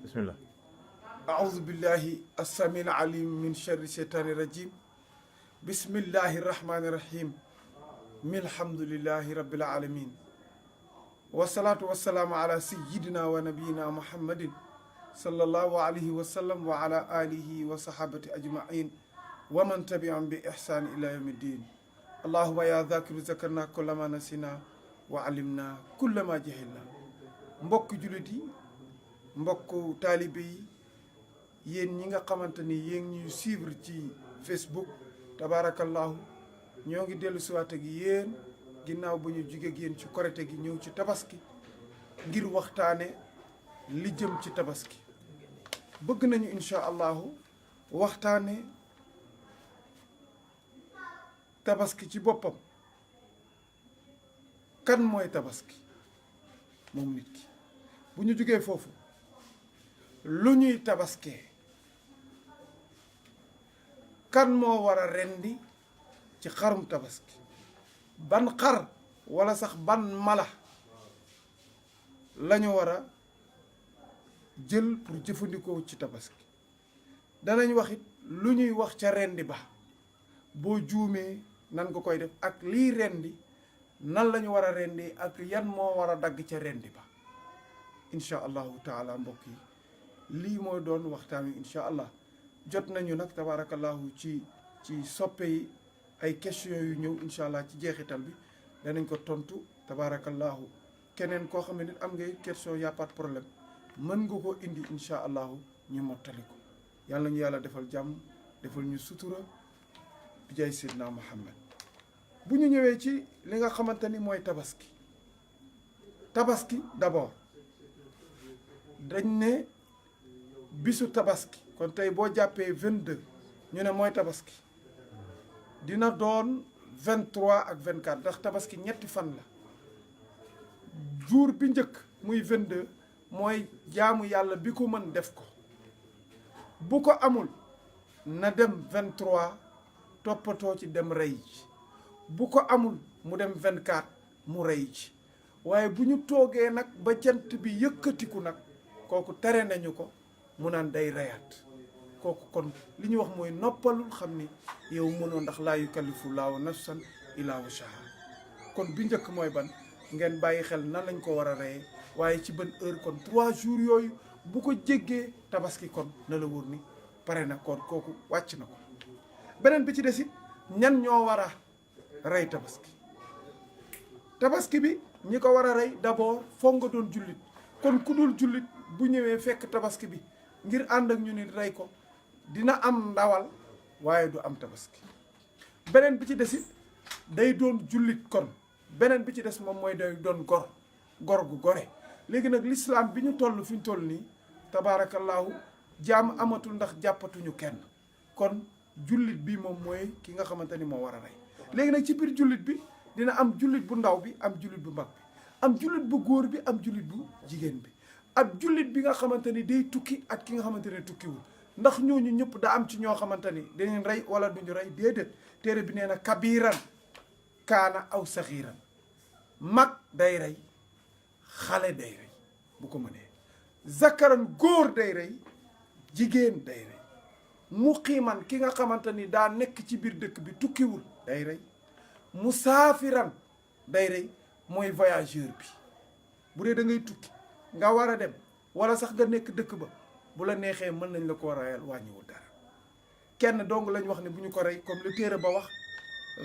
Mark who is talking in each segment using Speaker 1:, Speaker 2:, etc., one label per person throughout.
Speaker 1: bismillah.
Speaker 2: أعوذ بالله السميع العليم من شر الشيطان الرجيم بسم الله الرحمن الرحيم من الحمد لله رب العالمين والصلاة والسلام على سيدنا ونبينا محمد صلى الله عليه وسلم وعلى آله وصحابة أجمعين ومن تبعهم بإحسان إلى يوم الدين اللهم يا ذاكر ذكرنا كل ما نسينا وعلمنا كل ما جهلنا mbokk jullit yi mbokk taalibe yi yéen ñi nga xamante ni yéen ñuy suivre ci Facebook tabarakallahu ñoo ngi dellu siwaat ak yéen ginnaaw ba ñu jóge ak yéen ci korite gi ñëw ci tabaski ngir waxtaane li jëm ci tabaski bëgg nañu incha allahu waxtaane tabaski ci boppam kan mooy tabaski moom nit ki bu ñu jógee foofu lu ñuy tabaskee kan moo war a rendi ci xarum tabaski ban xar walla sax ban mala lañu war a jël pour jëfandikoo ci tabaski danañ wax it lu ñuy wax ca rendi ba boo juumee nan nga koy def ak lii rendi nan lañu war a rendi ak yan moo war a dagg ca rendi ba incha allahu taala mbokk yi lii mooy doon waxtaan wi incha allah jot nañu nag tabarakallahu ci soppe yi ay question yu ñëw incha allah ci jeexital bi danañ ko tontu tabarakallahu keneen koo xam ne nit am ngay question y a pas de problème mën nga ko indi incha allahu ñu mottali ko yàlla ñu yàlla defal jàmm defal ñu sutura bi jaay Seydina Muhammad bu ñu ñëwee ci li nga xamante ni mooy tabaski d'abord dañ ne bisu tabaski kon tey boo jàppee 22 ñu ne mooy tabaski dina doon 23 ak 24 ndax tabaski ñetti fan la jour bi njëkk muy 22 mooy jaamu yàlla bi ko mën def ko bu ko amul na dem 23 toppatoo ci dem rey ji bu ko amul mu dem 24 mu rey ji waaye bu ñu toogee nag ba jant bi yëkkatiku nag kooku tere nañu ko mu naan day reyaat kooku kon li ñu wax mooy noppalul xam ni yow mënoo ndax laa yukallifu laahu nafsan illaa wusahaa kon bi njëkk mooy ban ngeen bàyyi xel nan lañ ko war a reyee waaye ci ban heure kon 3 jours yooyu bu ko jéggee tabaski kon na la wóor ni pare na kon kooku wàcc na ko beneen bi ci des it ñan ñoo war a rey tabaski bi ñi ko war a rey d'abord foog nga doon jullit kon ku dul jullit bu ñëwee fekk tabaski bi ngir ànd ak ñu ni rey ko dina am ndawal waaye du am tabaski beneen bi ci des it day doon jullit kon beneen bi ci des moom mooy day doon gor gu gore léegi nag l'islam bi ñu toll fi ñu toll nii tabaarakallaahu jaam amatul ndax jàppatuñu kenn kon jullit bi moom mooy ki nga xamante ni moo war a rey léegi nag ci biir jullit bi dina am jullit bu ndaw bi am jullit bu mag bi am jullit bu góor bi am jullit bu jigéen bi ab jullit bi nga xamante ni day tukki ak ki nga xamante ne tukkiwul ndax ñooñu ñëpp da am ci ñoo xamante ni dañuy rey wala duñu rey déedéet téere bi nee na kabiran kaana aw saxiiran mag day rey xale day rey bu ko mënee zakaran góor day rey jigéen day rey muqiiman ki nga xamante ni daa nekk ci biir dëkk bi tukkiwul day rey musaafiran day rey mooy voyageur bi bu dee da ngay tukki nga war a dem wala sax nga nekk dëkk ba bu la neexee mën nañ la ko reyal wàññiwul dara kenn dong lañ wax ne bu ñu ko rey comme le téere ba wax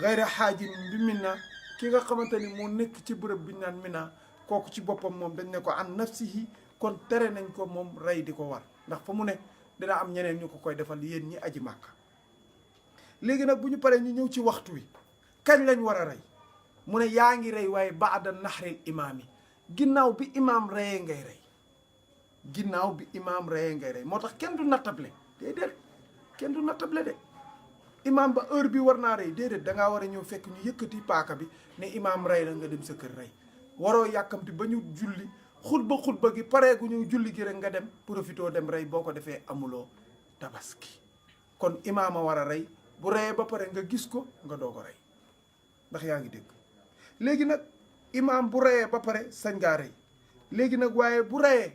Speaker 2: gayra xaajin bi Mina ki nga xamante ni moo nekk ci bërëb bi ñu naan Mina kooku ci boppam moom dañ ne ko an nafsihi kon tere nañ ko moom rey di ko war ndax fa mu ne dina am ñeneen ñu ko koy defal yéen ñi aji màkka léegi nag bu ñu paree ñu ñëw ci waxtu wi kañ lañ war a rey mu ne yaa ngi rey waaye baada naxril imaam yi ginnaaw bi imaam reyee ngay rey ginnaaw bi imaam reyee ngay rey moo tax kenn du nattable déedéet kenn du nattable de imaam ba heure bi war naa rey déedéet dangaa war a ñëw fekk ñu yëkkati paaka bi ne imaam rey la nga dem sa kër rey waroo yàkkamti ba ñu julli xutba gi pareegu ñu julli gi rek nga dem profitoo dem rey boo ko defee amuloo tabaski kon imaam a war a rey bu reyee ba pare nga gis ko nga doo ko rey ndax yaa ngi dégg léegi nag imaam bu reyee ba pare sañ ngaa rey léegi nag waaye bu reyee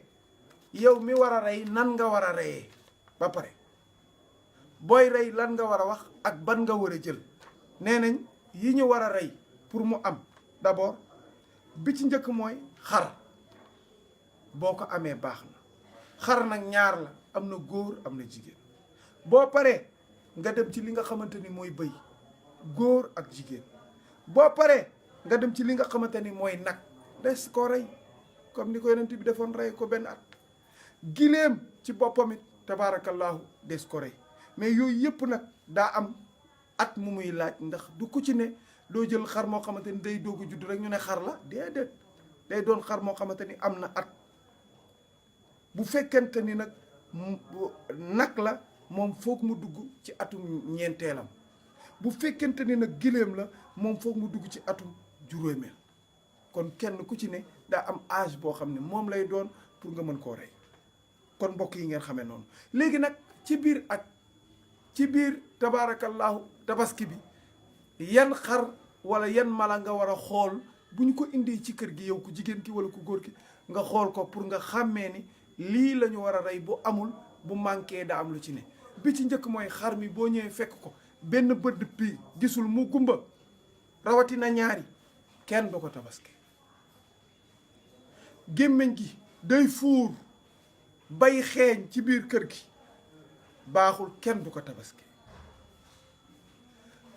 Speaker 2: yow mi war a rey nan nga war a reyee ba pare booy rey lan nga war a wax ak ban nga war a jël. nee nañ yi ñu war a rey pour mu am d'abord bi ci njëkk mooy xar boo ko amee baax na xar nag ñaar la am na góor am na jigéen boo paree nga dem ci li nga xamante ni mooy bëy góor ak jigéen boo paree nga dem ci li nga xamante ni mooy nag des koo rey comme ni ko yonent bi defoon rey ko benn at giléem ci boppam it tabaarakallaahu des ko rey mais yooyu yëpp nag daa am at mu muy laaj ndax du ku ci ne doo jël xar moo xamante ni day doog a judd rek ñu ne xar la déedéet day doon xar moo xamante ni am na at bu fekkente ni nag nag la moom foog mu dugg ci atum ñeenteelam bu fekkente ni nag giléem la moom foog mu dugg ci atum juróomeel kon kenn ku ci ne daa am âge boo xam ne moom lay doon pour nga mën koo rey kon mbokk yi ngeen xamee noonu léegi nag ci biir ak ci biir tabaarakallaahu tabaski bi yan xar wala yan mala nga war a xool bu ñu ko indee ci kër gi yow ku jigéen ki wala ku góor ki nga xool ko pour nga xàmmee ni lii la ñu war a rey bu amul bu manqué daa am lu ci ne bi ci njëkk mooy xar mi boo ñëwee fekk ko benn bët bi gisul mu gumba rawatina ñaari kenn du ko tabaski gémmiñ gi day fuur bay xeeñ ci biir kër gi baaxul kenn du ko tabaski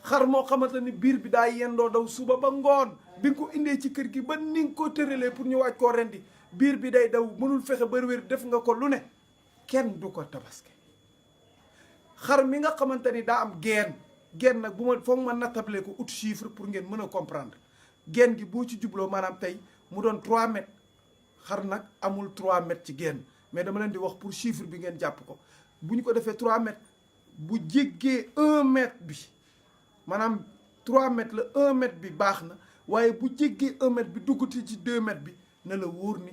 Speaker 2: xar moo xamante ni biir bi daa yendoo daw suba ba ngoon bi nga ko indee ci kër gi ba ni nga ko tëralee pour ñu waaj koo rendi biir bi day daw mënul fexe ba wér def nga ko lu ne kenn du ko tabaski xar mi nga xamante ni daa am geen nag bu ma foog ma nattable ko ut chiffre pour ngeen mën a comprendre geen gi boo ci jubloo maanaam tey mu doon 3 mètres xar nag amul 3 mètres ci geen mais dama leen di wax pour chiffre bi ngeen jàpp ko bu ñu ko defee 3 mètres bu jéggee 1 mètre bi maanaam 3 mètres la 1 mètre bi baax na waaye bu jéggee 1 mètre bi dugguti ci 2 mètres bi na la wóor ni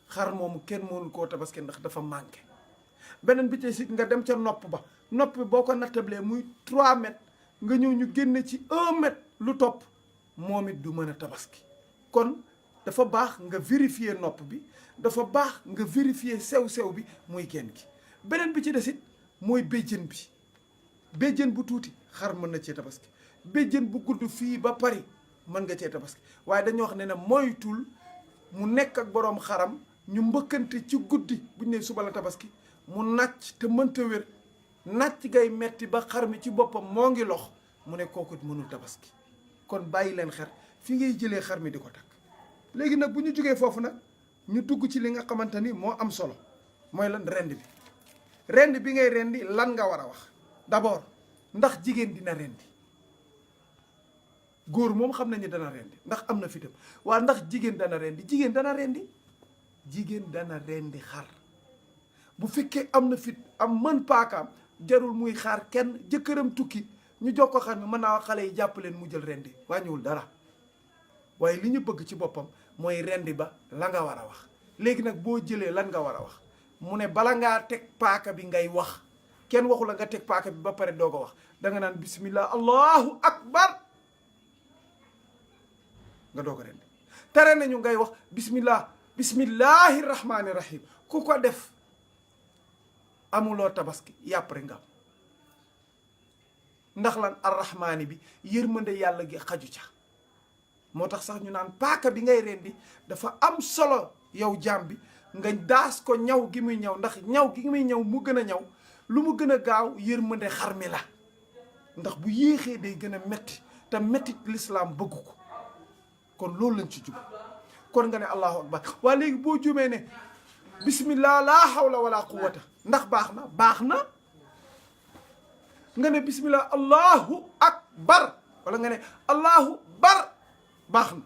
Speaker 2: xar moomu kenn mënul koo tabaski ndax dafa manqué. beneen bi tey si nga dem ca nopp ba nopp bi boo ko nattablee muy 3 mètres nga ñëw ñu génne ci 1 mètre lu topp moom it du mën a tabaski kon dafa baax nga vérifier nopp bi dafa baax nga vérifier sew-sew bi muy genn gi. beneen bi ci des it mooy béjjën bi béjjën bu tuuti xar mën na cee tabaski béjjën bu gudd fii ba Paris mën nga cee tabaski waaye dañoo wax ne ne moytul mu nekk ak boroom xaram ñu mbëkkante ci guddi bu ñu nee suba la tabaski mu nàcc te mënta wér nàcc gay metti ba xar mi ci boppam moo ngi lox mu ne kooku mënul tabaski kon bàyyi leen xar fi ngay jëlee xar mi di ko takk. léegi nag bu ñu jógee foofu nag ñu dugg ci li nga xamante ni moo am solo mooy lan rend bi rend bi ngay rendi lan nga war a wax d'abord ndax jigéen dina rendi góor moom xam nañu dana rendi ndax am na fitam waa ndax jigéen dana rendi jigéen dana rendi jigéen dana rendi xar bu fekkee am na fit am mën paakaam jarul muy xaar kenn jëkkëram tukki ñu jox ko xar mi mën naa wax xale yi jàpp leen mu jël rendi wàññiwul dara waaye li ñu bëgg ci boppam mooy rendi ba la nga war a wax léegi nag boo jëlee lan nga war a wax mu ne bala ngaa teg paaka bi ngay wax kenn waxu la nga teg paaka bi ba pare doog a wax danga naan bismillah allahu akbar nga doog a rendi tere nañu ngay wax bismillahi rahmani rahim ku ko def amuloo tabaski yàpp rek nga am ndax lan arrahmaani bi yërmande yàlla gi xaju ca moo tax sax ñu naan paaka bi ngay rendi dafa am solo yow jaam bi nga daas ko ñaw gi muy ñaw ndax ñaw gi muy ñaw mu gën a ñaw lu mu gën a gaaw yërmande xar mi la ndax bu yéexee day gën a metti te mettit lislaam bëgg ko kon loolu lañ ci jub kon nga ne allahu akbar waa léegi boo jumee ne bismillah laa hawla wala quwwata ndax baax na nga ne bismillah allahu akbar wala nga ne allahu bar baax na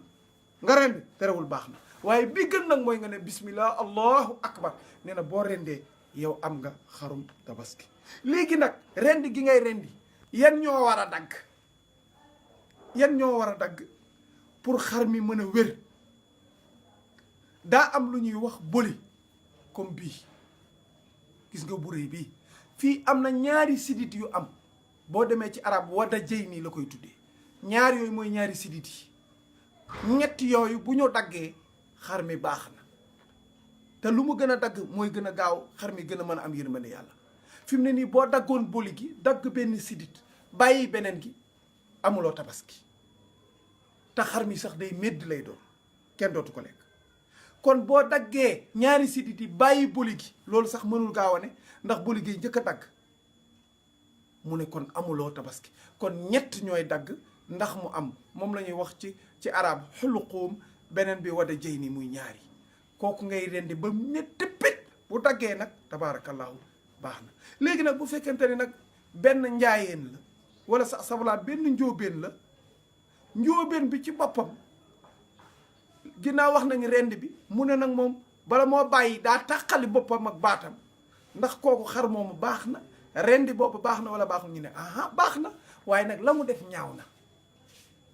Speaker 2: nga rendi terewul baax na waaye bi gën nag mooy nga ne bismillah allahu akbar nee na boo rendee yow am nga xarum tabaski léegi nag rendi gi ngay rendi yan ñoo war a dagg pour xar mi mën a wér daa am lu ñuy wax boli comme bii gis nga bu rëy bii fii am na ñaari sidit yu am boo demee ci arab wada jëy nii la koy tuddee ñaar yooyu mooy ñaari sidit yi ñett yooyu bu ñu daggee xar mi baax na te lu mu gën a dagg mooy gën a gaaw xar mi gën a mën a am yërmande yàlla. fi mu ne nii boo daggoon boli gi dagg benn sidit bàyyi beneen gi amuloo tabaski te xar mi sax day médd lay doon kenn dootu ko lekk. kon boo daggee ñaari sidit yi bàyyi boli gi loolu sax mënul gaaw a ne ndax boli gi njëkk a dagg mu ne kon amuloo tabaski. kon ñett ñooy dagg ndax mu am moom la ñuy wax ci arab xuluquum, beneen bi wada jëy ni muy ñaari kooku ngay rendi ba ñetti pit bu daggee nag tabaarakallaahu baax na. léegi nag bu fekkente ni nag benn njaayeen la wala sax sabalaat benn njóobeen la, njóobeen bi ci boppam ginnaaw wax nañu rend bi mu ne nag moom bala moo bàyyi daa tàqali boppam ak baatam ndax kooku xar moomu baax na rendi boobu baax na wala baaxul ñu ne aha baax na waaye nag la mu def ñaaw na.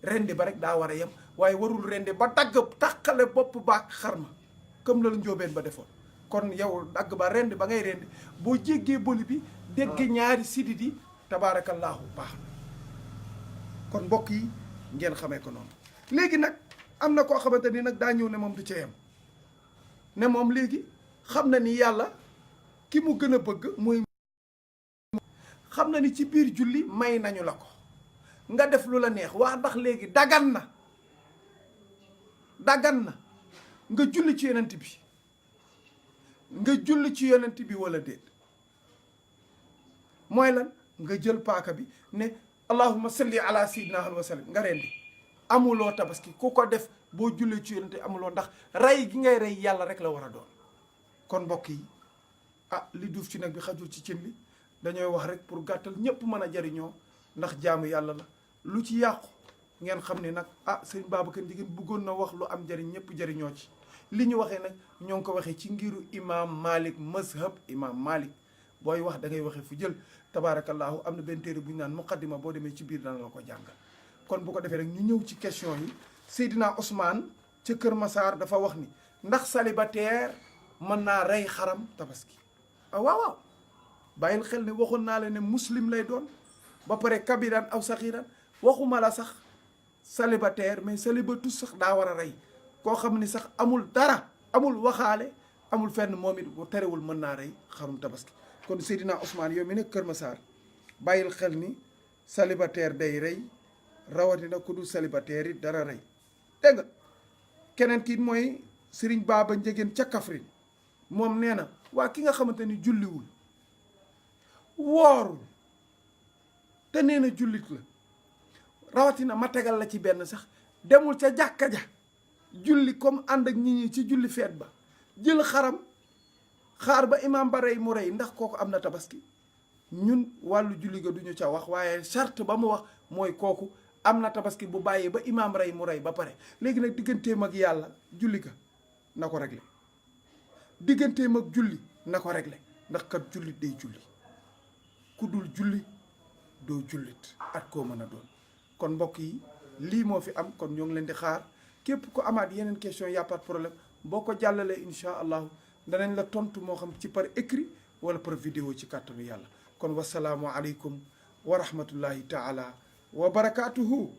Speaker 2: rendi ba rek daa war a yem waaye warul rendi ba dagg tàqale bopp baak xar ma comme la njóobeen ba defoon. kon yow dagg ba rendi ba ngay rendi boo jéggee boli bi dégg ñaari sidit yi tabaarakallaahu baax na. kon mbokk yi ngeen xamee ko noonu. léegi nag am na koo xamante ni nag daa ñëw ne moom du ca yem ne moom léegi xam na ni yàlla ki mu gën a bëgg mooy xam na ni ci biir julli may nañu la ko nga def lu la neex waa ndax léegi dagan na nga julli ci yonent bi nga julli ci yonent bi wala déet. mooy lan nga jël paaka bi ne allahumma salli ala sayyidina wa sallam nga rendi amuloo tabaski ku ko def boo jullee ci yonent amuloo ndax rey gi ngay rey yàlla rek la war a doon. kon mbokk yi li duuf ci nag bi xajul ci cin li dañooy wax rek pour gàttal ñëpp mën a jariñoo ndax jaamu yàlla la. lu ci yàqu ngeen xam ne nag sëñ Babacar Ndiéguène bëggoon na wax lu am jariñ ñëpp jariñoo ci. li ñu waxee nag ñoo ngi ko waxee ci ngiru imam Malik mazhab imam Malik booy wax da ngay waxee fu jël tabaarakallaahu am na benn téere bu ñu naan muqaddima boo demee ci biir dana la ko jàngal. kon bu ko defee rek ñu ñëw ci question yi. Seydina Ousmane ca Kër Massar dafa wax ni ndax célibataire mën naa rey xaram tabaski. waaw bàyyil xel ne waxoon naa la ne muslim lay doon ba pare kabiran aw saxiran waxuma la sax célibataire mais célibatu sax daa war a rey koo xam ni sax amul dara amul waxaale amul fenn moom it bu terewul mën naa rey xarum tabaski. kon Seydina Ousmane yow mi nekk Kër Massar bàyyil xel ni célibataire day rey rawatina ku dul célibataire it dara rey dégg nga. keneen kii mooy Serigne Baba Ndiéguène ca Kaffrine moom nee na waa ki nga xamante ni julliwul woorul te nee na jullit la rawatina ma tegal la ci benn sax demul ca jàkka ja julli comme ànd ak nit ñi ci julli feet ba jël xaram xaar ba imam ba rey mu rey ndax kooku am na tabaski. ñun wàllu julli ga duñu ca wax waaye charte ba mu wax mooy kooku am na tabaski bu bàyyee ba imam rey mu rey ba pare. léegi nag digganteem ak yàlla julli ga na ko réglé digganteem ak julli na ko réglé ndax kat jullit day julli ku dul julli doo jullit at koo mën a doon. kon mbokk yi lii moo fi am kon ñoo ngi leen di xaar képp ko amaat yeneen question y a pas de problème boo ko jàllalee incha allahu danañ la tontu moo xam ci par écrit wala par vidéo ci kàttanu yàlla. kon wasalaamu aleykum wa rahmatullahi taala wa barakaatuhu.